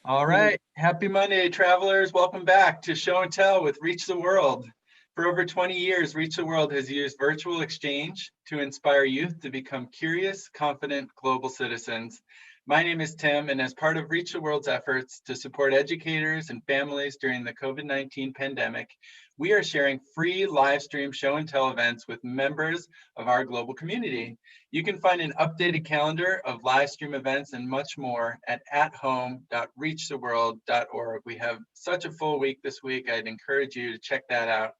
All right. Happy Monday, travelers. Welcome back to Show and Tell with Reach the World. For over 20 years, Reach the World has used virtual exchange to inspire youth to become curious, confident global citizens. My name is Tim, and as part of Reach the World's efforts to support educators and families during the COVID-19 pandemic, we are sharing free live stream show and tell events with members of our global community. You can find an updated calendar of live stream events and much more at athome.reachtheworld.org. We have such a full week this week. I'd encourage you to check that out.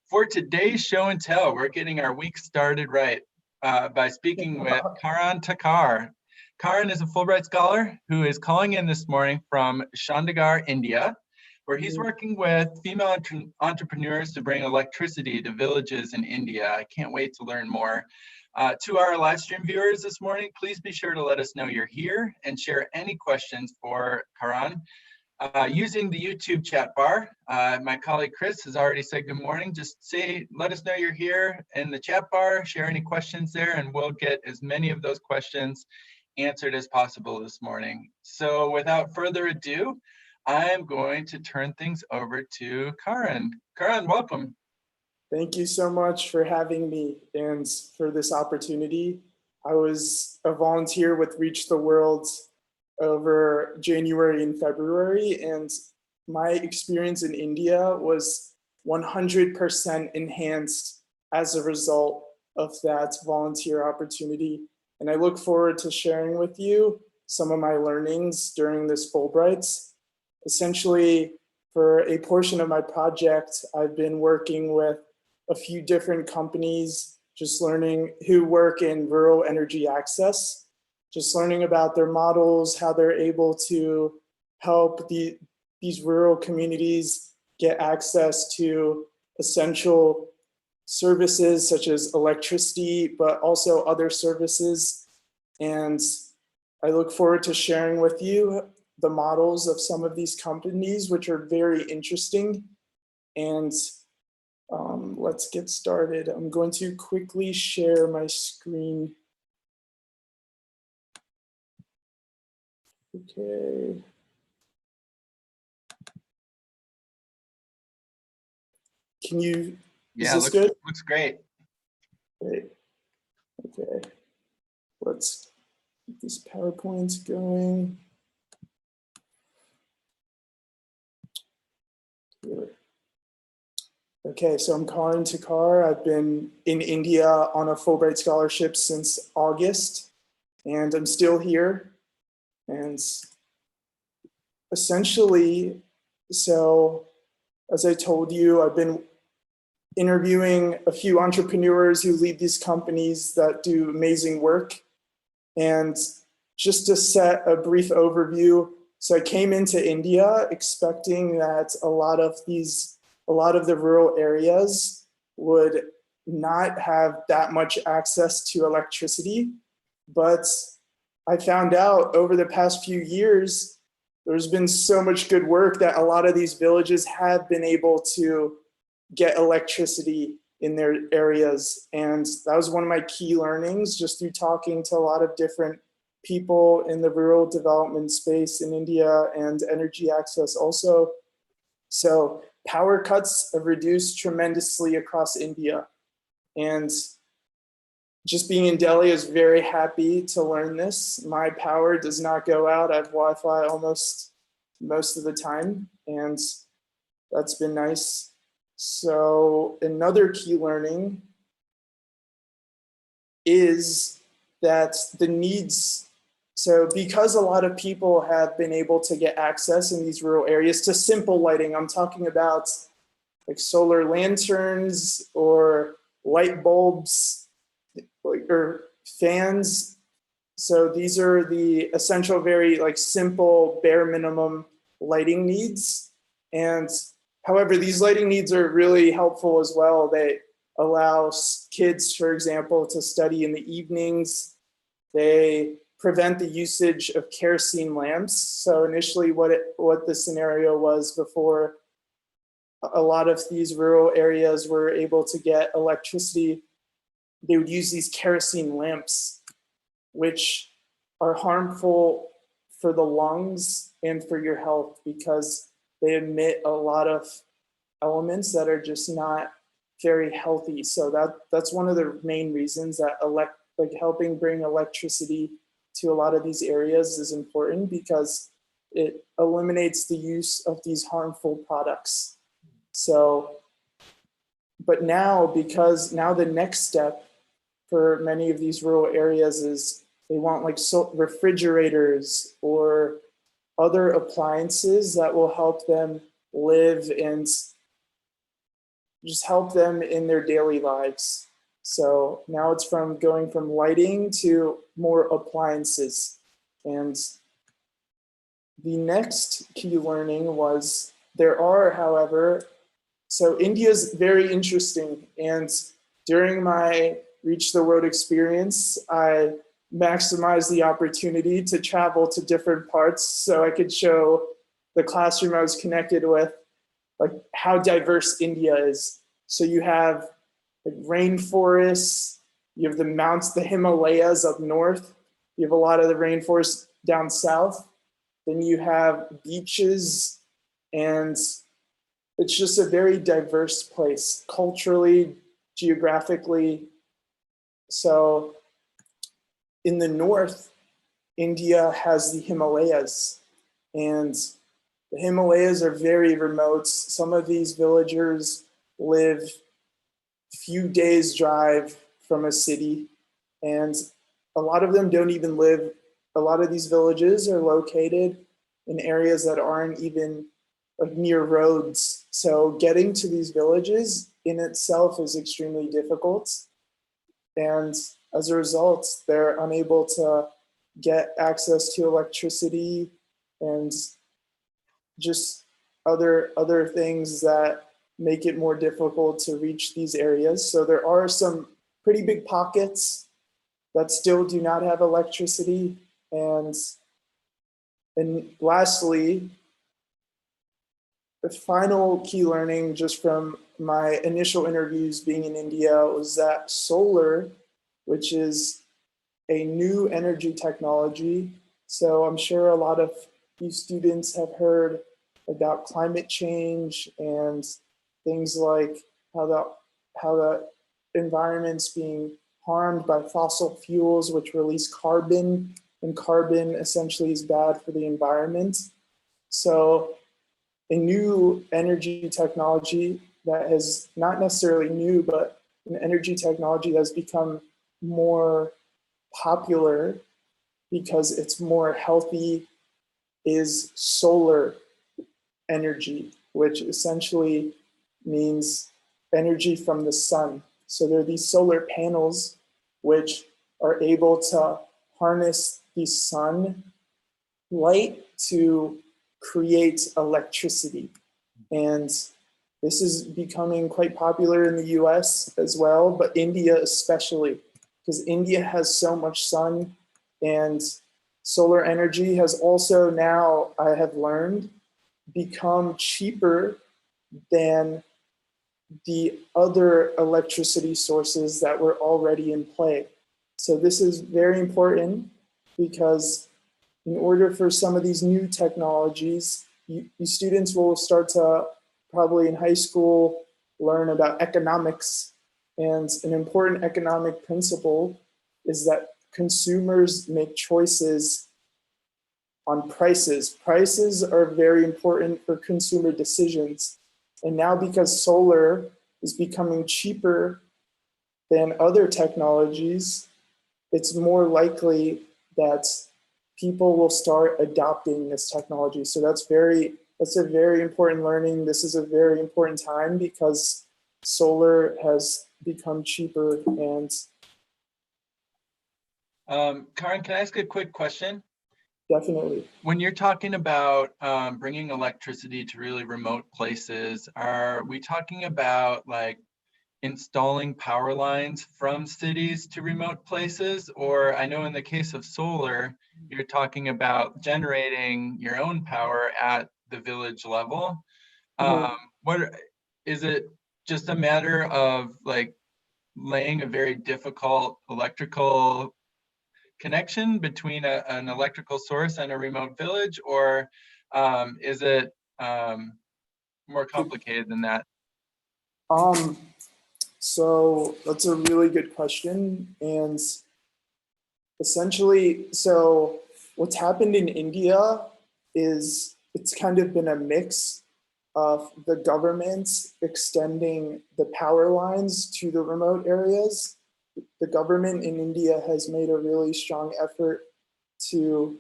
For today's show and tell, we're getting our week started right by speaking with Karan. Karan is a Fulbright scholar who is calling in this morning from Chandigarh, India, where he's working with female entrepreneurs to bring electricity to villages in India. I can't wait to learn more. To our live stream viewers this morning, please be sure to let us know you're here and share any questions for Karan using the YouTube chat bar. My colleague Chris has already said good morning. Just let us know you're here in the chat bar, share any questions there, and we'll get as many of those questions answered as possible this morning. So without further ado, I'm going to turn things over to Karan. Karan, welcome. Thank you so much for having me and for this opportunity. I was a volunteer with Reach the World over January and February, and my experience in India was 100% enhanced as a result of that volunteer opportunity. And I look forward to sharing with you some of my learnings during this Fulbright. Essentially, for a portion of my project, I've been working with a few different companies, just learning who work in rural energy access, just learning about their models, how they're able to help these rural communities get access to essential services such as electricity, but also other services. And I look forward to sharing with you the models of some of these companies, which are very interesting. And let's get started. I'm going to quickly share my screen. Okay. Can you, is this good? Looks great. Great. Okay. Let's get this PowerPoint going. Here. Okay, so I'm Karan. I've been in India on a Fulbright scholarship since August, and I'm still here. And essentially, so as I told you, I've been interviewing a few entrepreneurs who lead these companies that do amazing work. And just to set a brief overview, so I came into India expecting that a lot of the rural areas would not have that much access to electricity. But I found out over the past few years, there's been so much good work that a lot of these villages have been able to get electricity in their areas. And that was one of my key learnings just through talking to a lot of different people in the rural development space in India and energy access also. So power cuts have reduced tremendously across India. And just being in Delhi, I was very happy to learn this. My power does not go out. I have Wi-Fi almost most of the time, and that's been nice. So another key learning is that the needs, so because a lot of people have been able to get access in these rural areas to simple lighting, I'm talking about like solar lanterns or light bulbs or fans. So these are the essential, very like simple, bare minimum lighting needs. And however, these lighting needs are really helpful as well. They allow kids, for example, to study in the evenings. They prevent the usage of kerosene lamps. So initially what the scenario was before a lot of these rural areas were able to get electricity, they would use these kerosene lamps, which are harmful for the lungs and for your health, because they emit a lot of elements that are just not very healthy. So that's one of the main reasons that helping bring electricity to a lot of these areas is important, because it eliminates the use of these harmful products. So, but now, because now the next step for many of these rural areas is they want like refrigerators or other appliances that will help them live and just help them in their daily lives. So now it's going from lighting to more appliances. And the next key learning was there are, however, so India's very interesting. And during my Reach the World experience, I maximized the opportunity to travel to different parts so I could show the classroom I was connected with like how diverse India is. So you have like rainforests, you have the mountains, the Himalayas up north, you have a lot of the rainforest down south, then you have beaches, and it's just a very diverse place, culturally, geographically. So in the north, India has the Himalayas, and the Himalayas are very remote. Some of these villagers live a few days drive from a city, and a lot of them don't even live, a lot of these villages are located in areas that aren't even like near roads. So getting to these villages in itself is extremely difficult. And as a result, they're unable to get access to electricity and just other things that make it more difficult to reach these areas. So there are some pretty big pockets that still do not have electricity. And lastly, the final key learning just from my initial interviews being in India was that solar, which is a new energy technology. So I'm sure a lot of you students have heard about climate change and things like how the environment's being harmed by fossil fuels, which release carbon, and carbon essentially is bad for the environment. So a new energy technology that has not necessarily new, but an energy technology that's become more popular because it's more healthy is solar energy, which essentially means energy from the sun. So there are these solar panels which are able to harness the sun light to create electricity. And this is becoming quite popular in the US as well, but India especially, because India has so much sun, and solar energy has also now, I have learned, become cheaper than the other electricity sources that were already in play. So this is very important because in order for some of these new technologies, you students will start to probably in high school learn about economics. And an important economic principle is that consumers make choices on prices. Prices are very important for consumer decisions. And now because solar is becoming cheaper than other technologies, it's more likely that people will start adopting this technology. So that's a very important learning. This is a very important time because solar has become cheaper. And Karan, can I ask a quick question? definitely. When you're talking about bringing electricity to really remote places, are we talking about like installing power lines from cities to remote places? Or I know in the case of solar, you're talking about generating your own power at the village level. What is it just a matter of like laying a very difficult electrical connection between an electrical source and a remote village, or is it more complicated than that? So that's a really good question. And essentially, so what's happened in India is it's kind of been a mix of the government extending the power lines to the remote areas. The government in India has made a really strong effort to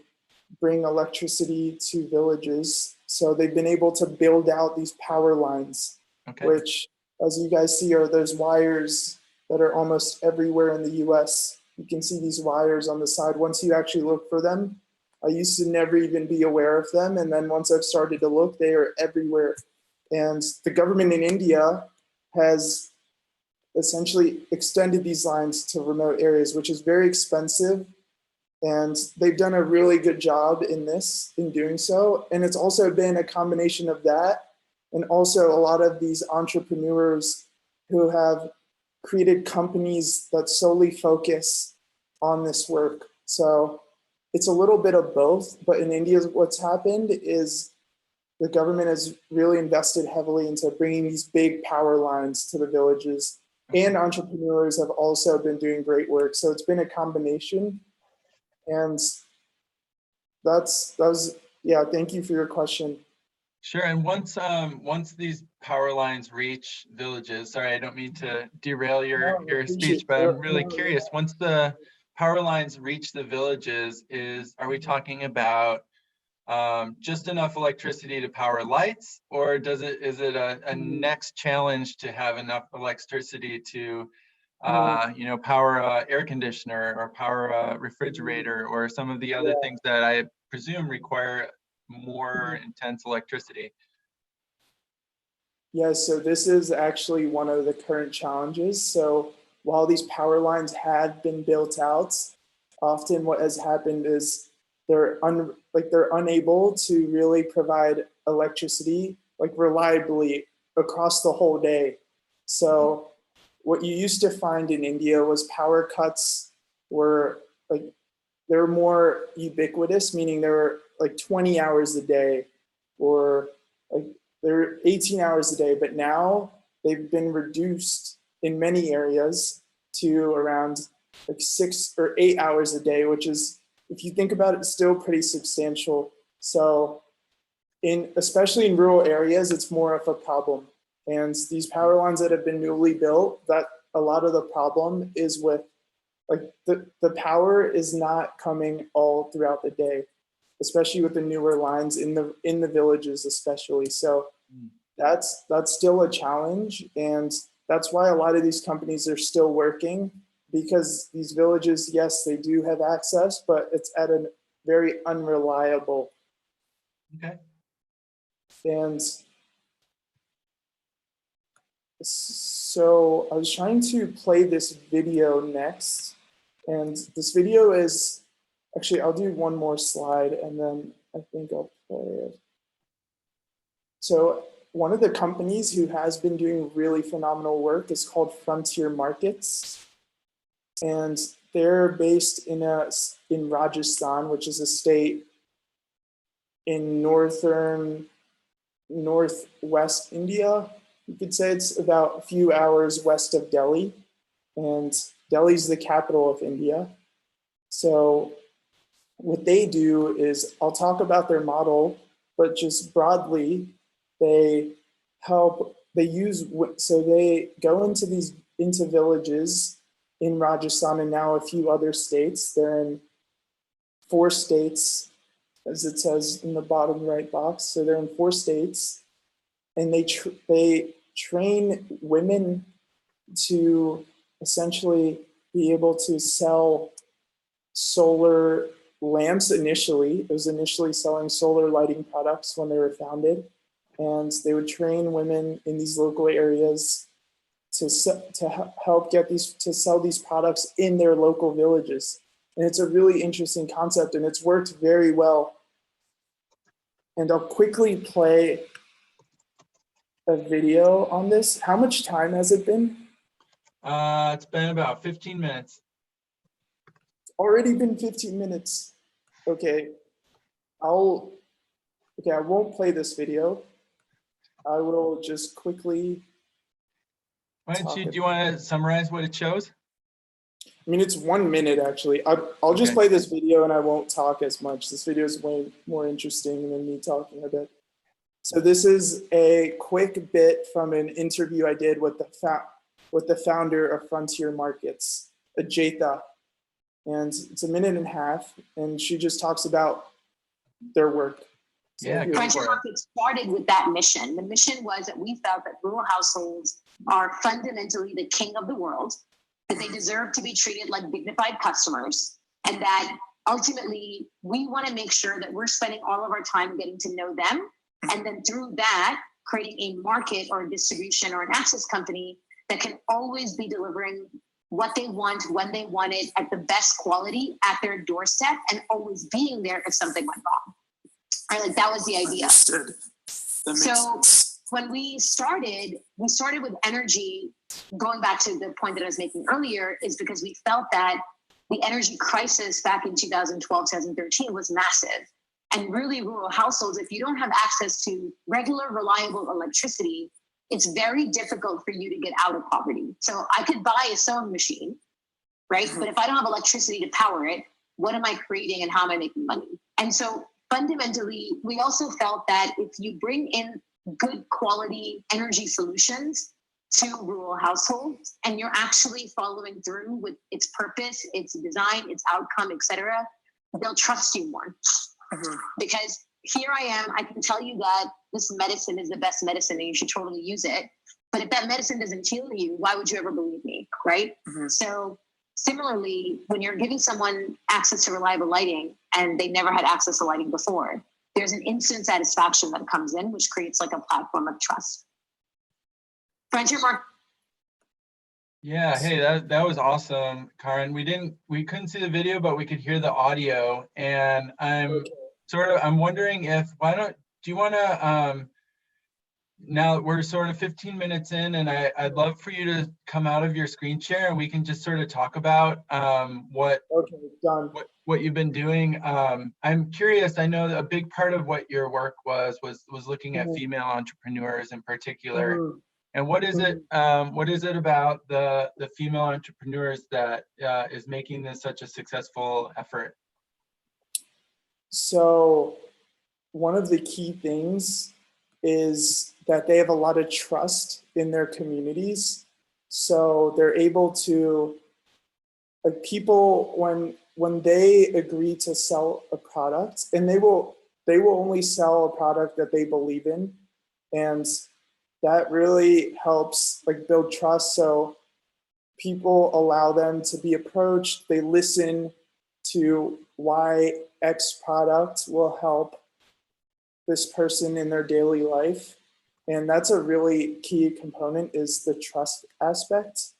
bring electricity to villages. So they've been able to build out these power lines, Okay. which, as you guys see, are those wires that are almost everywhere in the US. You can see these wires on the side once you actually look for them. I used to never even be aware of them. And then once I've started to look, they are everywhere. And the government in India has essentially extended these lines to remote areas, which is very expensive. And they've done a really good job in doing so. And it's also been a combination of that and also a lot of these entrepreneurs who have created companies that solely focus on this work. So it's a little bit of both, but in India, what's happened is the government has really invested heavily into bringing these big power lines to the villages, and entrepreneurs have also been doing great work. So it's been a combination. And yeah, thank you for your question. Sure. And once these power lines reach villages, sorry, I don't mean to derail your speech, but I'm really curious. Once the power lines reach the villages, are we talking about just enough electricity to power lights, or is it a next challenge to have enough electricity to power a air conditioner or power a refrigerator or some of the other things that I presume require more intense electricity? Yeah, so this is actually one of the current challenges. So while these power lines have been built out, often what has happened is they're unable to really provide electricity like reliably across the whole day. So what you used to find in India was power cuts were they're more ubiquitous, meaning they were like 20 hours a day, or like they're 18 hours a day, but now they've been reduced in many areas to around like 6 or 8 hours a day, which is, if you think about it, still pretty substantial. So especially in rural areas, it's more of a problem. And these power lines that have been newly built, that a lot of the problem is with the power is not coming all throughout the day, especially with the newer lines in the villages especially. So that's still a challenge, and that's why a lot of these companies are still working, because these villages, yes, they do have access, but it's at a very unreliable. Okay. And so I was trying to play this video next. And this video is, actually, I'll do one more slide and then I think I'll play it. So one of the companies who has been doing really phenomenal work is called Frontier Markets. And they're based in Rajasthan, which is a state in northwest India. You could say it's about a few hours west of Delhi. And Delhi's the capital of India. So what they do is, I'll talk about their model, but just broadly, they go into villages in Rajasthan and now a few other states. They're in 4 states, as it says in the bottom right box. So they're in 4 states, and they train women to essentially be able to sell solar lamps initially. It was initially selling solar lighting products when they were founded. And they would train women in these local areas to help to sell these products in their local villages. And it's a really interesting concept, and it's worked very well. And I'll quickly play a video on this. How much time has it been? It's been about 15 minutes. already been 15 minutes. Okay, I won't play this video. I will just quickly Why don't talk. do you want to summarize what it shows? I mean, it's 1 minute actually. I'll just Okay. play this video and I won't talk as much. This video is way more interesting than me talking a bit. So this is a quick bit from an interview I did with the founder of Frontier Markets, Ajaytha. And it's a minute and a half, and she just talks about their work. So Yeah, Frontier Markets started with that mission. The mission was that we felt that rural households are fundamentally the king of the world, that they deserve to be treated like dignified customers, and that ultimately we want to make sure that we're spending all of our time getting to know them, and then through that, creating a market or a distribution or an access company that can always be delivering what they want, when they want it, at the best quality, at their doorstep, and always being there if something went wrong. Right, like that was the idea. Understood. That makes sense. When we started with energy. Going back to the point that I was making earlier, is because we felt that the energy crisis back in 2012, 2013 was massive. And really, rural households, if you don't have access to regular, reliable electricity, it's very difficult for you to get out of poverty. So I could buy a sewing machine, right? But if I don't have electricity to power it, what am I creating and how am I making money? And so fundamentally, we also felt that if you bring in good quality energy solutions to rural households, and you're actually following through with its purpose, its design, its outcome, et cetera, they'll trust you more. Because here I am, I can tell you that this medicine is the best medicine and you should totally use it. But if that medicine doesn't heal you, why would you ever believe me, right? So similarly, when you're giving someone access to reliable lighting and they never had access to lighting before, there's an instant satisfaction that comes in, which creates like a platform of trust. Frontier Mark. Yeah, hey, that was awesome, Karan. We couldn't see the video, but we could hear the audio. And I'm wondering do you want to, now we're sort of 15 minutes in, and I'd love for you to come out of your screen share and we can just sort of talk about what you've been doing. I'm curious, I know that a big part of what your work was looking at female entrepreneurs in particular. And what is it about the female entrepreneurs that is making this such a successful effort? So one of the key things is that they have a lot of trust in their communities. So they're able to, like, people, when they agree to sell a product, and they will only sell a product that they believe in. And that really helps like build trust. So people allow them to be approached. They listen to why X product will help this person in their daily life. And that's a really key component, is the trust aspect.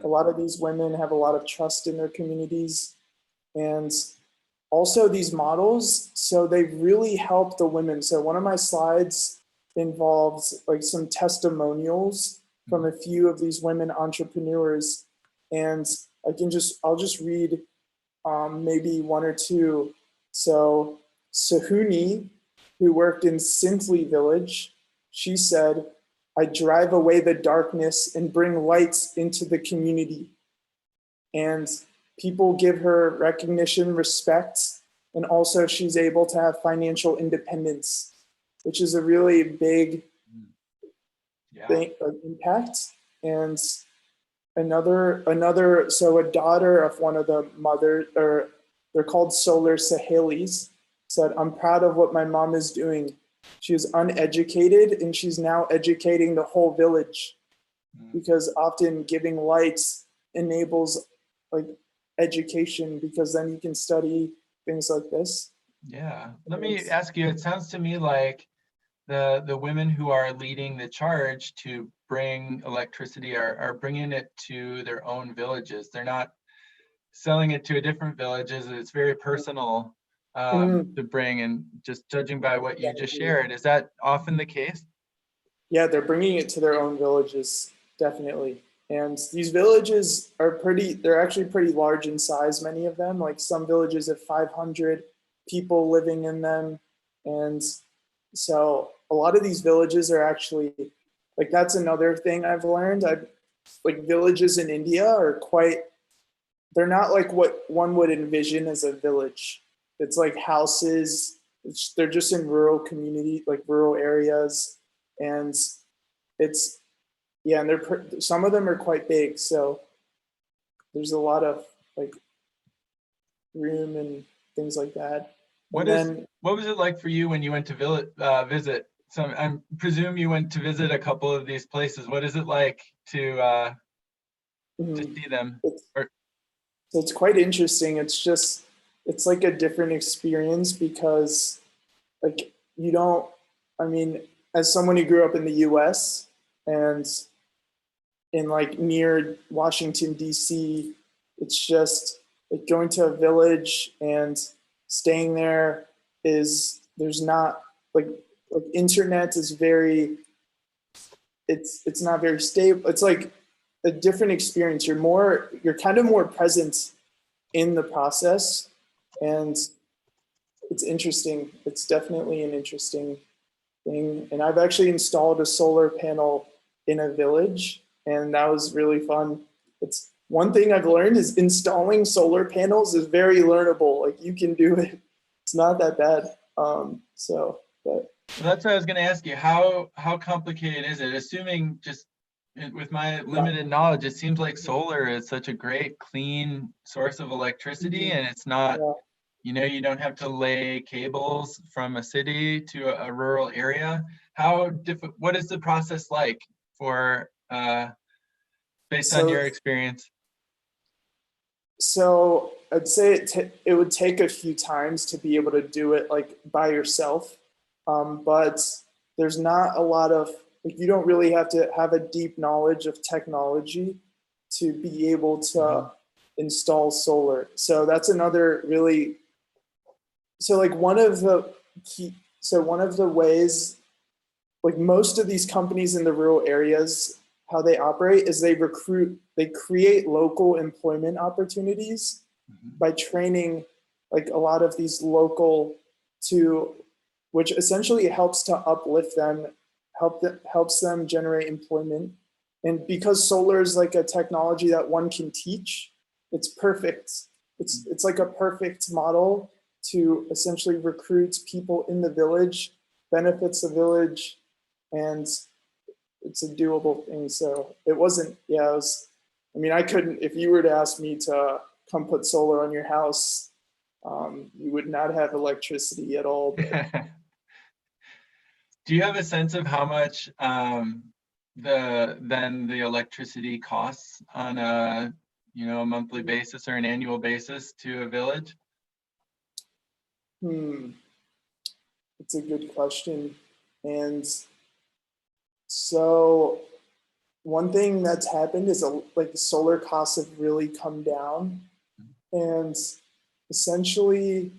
A lot of these women have a lot of trust in their communities. And also these models, so they really help the women. So one of my slides involves like some testimonials from a few of these women entrepreneurs, and I'll just read maybe one or two. So Sahuni, who worked in Simply Village, she said, "I drive away the darkness and bring lights into the community." And people give her recognition, respect, and also she's able to have financial independence, which is a really big thing, impact. And so a daughter of one of the mothers, or they're called Solar Sahelis, said, "I'm proud of what my mom is doing. She is uneducated and she's now educating the whole village," because often giving lights enables like education, because then you can study things like this. Yeah, let me ask you, it sounds to me like the women who are leading the charge to bring electricity are bringing it to their own villages. They're not selling it to different villages. It's very personal to bring, and just judging by what you just shared, is that often the case? Yeah, they're bringing it to their own villages, definitely. And these villages are they're actually pretty large in size, many of them. Like some villages have 500 people living in them. And so a lot of these villages are actually, like that's another thing I've learned. Like villages in India are they're not like what one would envision as a village. It's like houses, they're just in rural community, like rural areas. And it's, yeah, and some of them are quite big. So there's a lot of like room and things like that. What was it like for you when you went to visit? I presume you went to visit a couple of these places. What is it like to see them? So it's quite interesting. It's like a different experience because like as someone who grew up in the US and in like near Washington, DC, it's just like going to a village and staying there there's not like internet is it's not very stable. It's like a different experience. You're kind of more present in the process, and it's interesting. It's definitely an interesting thing. And I've actually installed a solar panel in a village, and that was really fun. It's one thing I've learned is installing solar panels is very learnable. Like you can do it. It's not that bad. But that's what I was going to ask you. How complicated is it? Assuming just with my limited knowledge, it seems like solar is such a great, clean source of electricity, and it's not, you don't have to lay cables from a city to a rural area. What is the process like for, based on your experience? So I'd say it would take a few times to be able to do it like by yourself. But there's not a lot of, like, you don't really have to have a deep knowledge of technology to be able to install solar. So that's another really, so like one of the ways, like most of these companies in the rural areas, how they operate is they create local employment opportunities by training like a lot of these local which essentially helps to uplift them, helps them generate employment. And because solar is like a technology that one can teach, it's perfect. It's like a perfect model to essentially recruit people in the village, benefits the village, and it's a doable thing. So it wasn't, I couldn't, if you were to ask me to come put solar on your house, you would not have electricity at all. But. Do you have a sense of how much the electricity costs on a monthly basis or an annual basis to a village? It's a good question. And so one thing that's happened is the solar costs have really come down. And essentially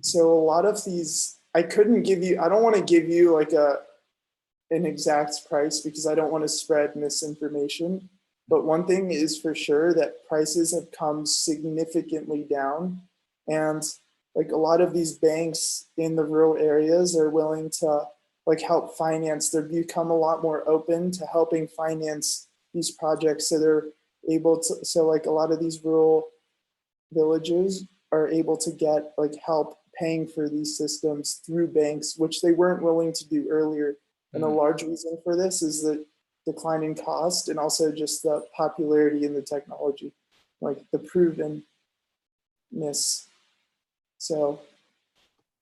so a lot of these, I don't want to give you like an exact price because I don't want to spread misinformation. But one thing is for sure that prices have come significantly down. And like a lot of these banks in the rural areas are willing to like help finance. They've become a lot more open to helping finance these projects. So they're able to, so like a lot of these rural villages are able to get like help paying for these systems through banks, which they weren't willing to do earlier. And a large reason for this is the decline in cost and also just the popularity in the technology, like the provenness. So.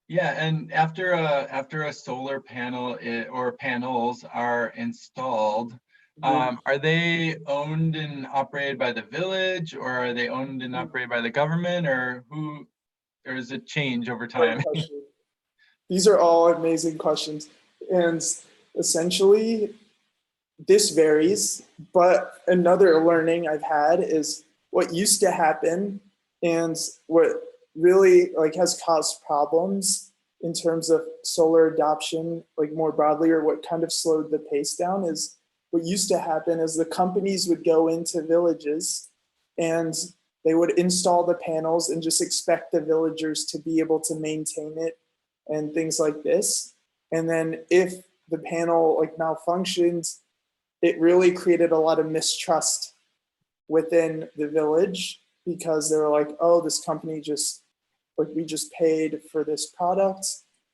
Yeah, and after a solar panel or panels are installed, are they owned and operated by the village, or are they owned and operated by the government, or does it change over time? These are all amazing questions. And essentially, this varies, but another learning I've had is what used to happen and what really like has caused problems in terms of solar adoption, like more broadly, or what kind of slowed the pace down was what used to happen is the companies would go into villages and they would install the panels and just expect the villagers to be able to maintain it and things like this. And then if the panel like malfunctioned, it really created a lot of mistrust within the village because they were like, oh, this company just, like, we just paid for this product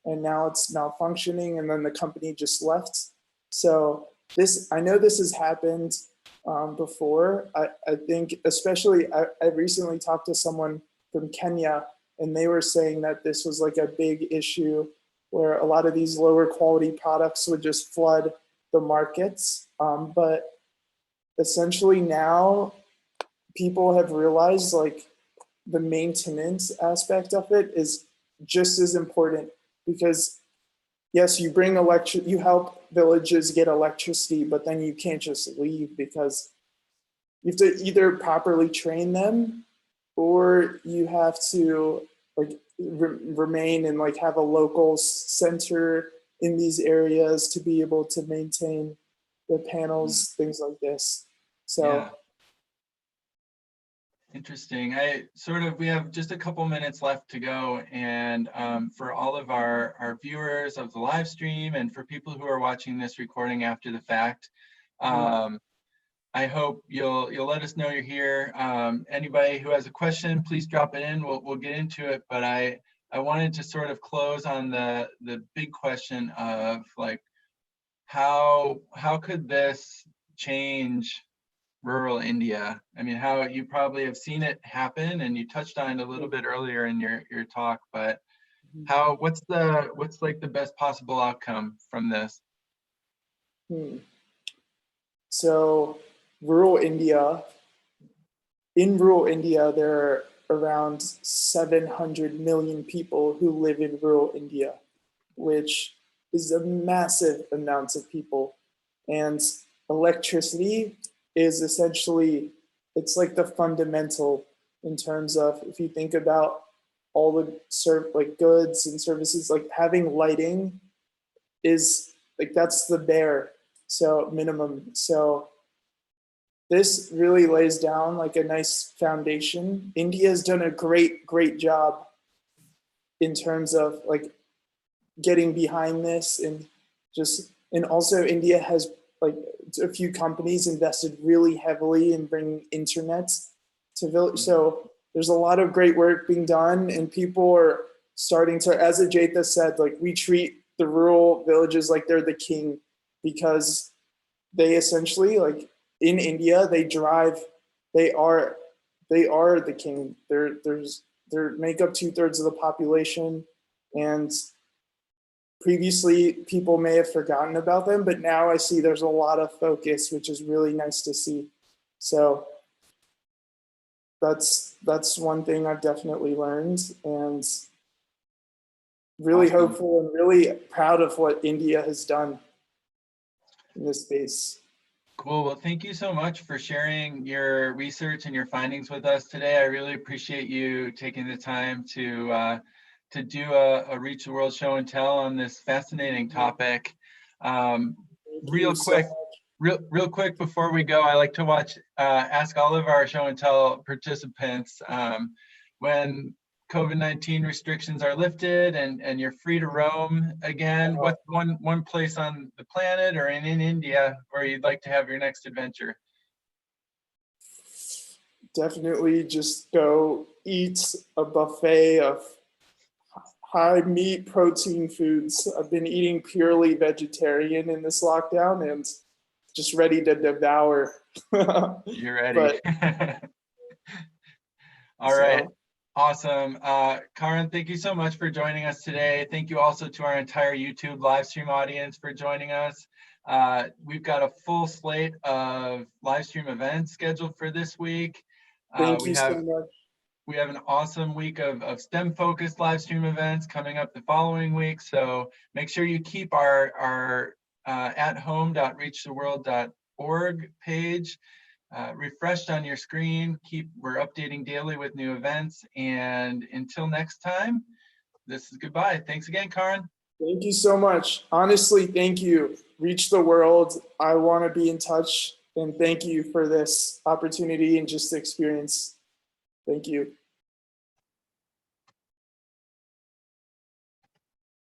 and now it's malfunctioning, and then the company just left. So this, I know this has happened before. I think especially, I recently talked to someone from Kenya, and they were saying that this was like a big issue where a lot of these lower quality products would just flood the markets. But essentially now people have realized like the maintenance aspect of it is just as important, because yes, you bring you help villages get electricity, but then you can't just leave because you have to either properly train them or you have to like remain and like have a local center in these areas to be able to maintain the panels, things like this. So yeah. Interesting. We have just a couple minutes left to go, and for all of our viewers of the live stream and for people who are watching this recording after the fact, I hope you'll let us know you're here. Anybody who has a question, please drop it in. We'll get into it. But I wanted to sort of close on the big question of like how could this change rural India? I mean, how you probably have seen it happen, and you touched on it a little bit earlier in your talk. But what's like the best possible outcome from this? So rural India, in rural India, there are around 700 million people who live in rural India, which is a massive amount of people. And electricity is essentially, it's like the fundamental in terms of, if you think about all the like goods and services, like having lighting is like, that's the bare, so minimum. So this really lays down like a nice foundation. India has done a great job in terms of like getting behind this, and also India has like a few companies invested really heavily in bringing internet to village. So there's a lot of great work being done, and people are starting to, as Ajaytha said, like we treat the rural villages like they're the king, because they essentially, like in India, they are the king. They make up 2/3 of the population, and previously people may have forgotten about them, but now I see there's a lot of focus, which is really nice to see. So that's one thing I've definitely learned, and really Awesome. hopeful and really proud of what India has done in this space. Cool. Well, thank you so much for sharing your research and your findings with us today. I really appreciate you taking the time to do a Reach the World show and tell on this fascinating topic. Real quick before we go, I like to ask all of our show and tell participants, when COVID-19 restrictions are lifted and you're free to roam again, what's one place on the planet or in India where you'd like to have your next adventure? Definitely just go eat a buffet of high meat protein foods. I've been eating purely vegetarian in this lockdown and just ready to devour. You're ready. All right. Awesome. Karan, thank you so much for joining us today. Thank you also to our entire YouTube live stream audience for joining us. We've got a full slate of live stream events scheduled for this week. Thank you so much. We have an awesome week of STEM-focused live stream events coming up the following week. So make sure you keep our athome.reachtheworld.org page refreshed on your screen. We're updating daily with new events. And until next time, this is goodbye. Thanks again, Karan. Thank you so much. Honestly, thank you. Reach the world. I want to be in touch. And thank you for this opportunity and just the experience. Thank you.